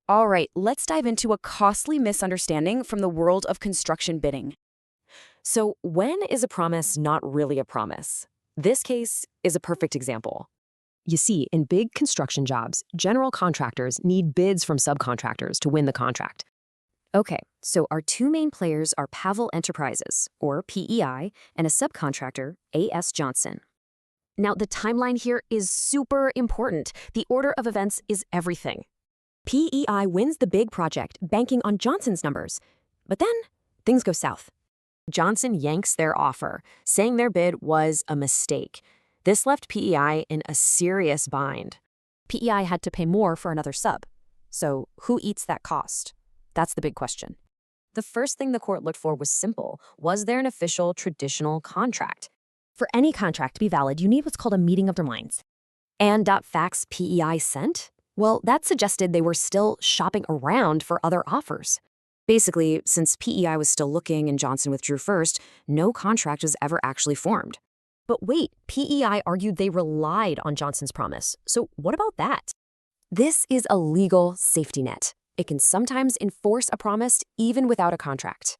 All right, let's dive into a costly misunderstanding from the world of construction bidding. So, when is a promise not really a promise? This case is a perfect example. You see, in big construction jobs, general contractors need bids from subcontractors to win the contract. Okay, so our two main players are Pavel Enterprises, or PEI, and a subcontractor, A.S. Johnson. Now, the timeline here is super important. The order of events is everything. PEI wins the big project, banking on Johnson's numbers. But then, things go south. Johnson yanks their offer, saying their bid was a mistake. This left PEI in a serious bind. PEI had to pay more for another sub. So who eats that cost? That's the big question. The first thing the court looked for was simple. Was there an official, traditional contract? For any contract to be valid, you need what's called a meeting of the minds. And .fax PEI sent? Well, that suggested they were still shopping around for other offers. Basically, since PEI was still looking and Johnson withdrew first, no contract was ever actually formed. But wait, PEI argued they relied on Johnson's promise. So what about that? This is a legal safety net. It can sometimes enforce a promise even without a contract.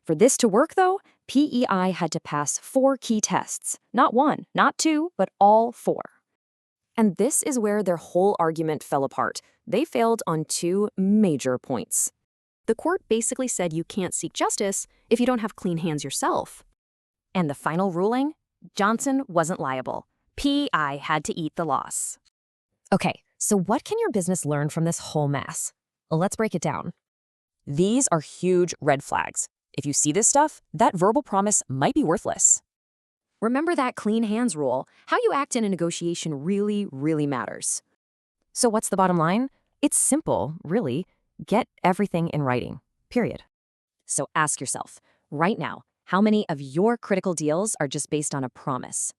For this to work, though, PEI had to pass 4 key tests. Not 1, not 2, but all 4. And this is where their whole argument fell apart. They failed on 2 major points. The court basically said you can't seek justice if you don't have clean hands yourself. And the final ruling? Johnson wasn't liable. PEI had to eat the loss. Okay, so what can your business learn from this whole mess? Well, let's break it down. These are huge red flags. If you see this stuff, that verbal promise might be worthless. Remember that clean hands rule. How you act in a negotiation really, really matters. So what's the bottom line? It's simple, really. Get everything in writing, period. So ask yourself, right now, how many of your critical deals are just based on a promise?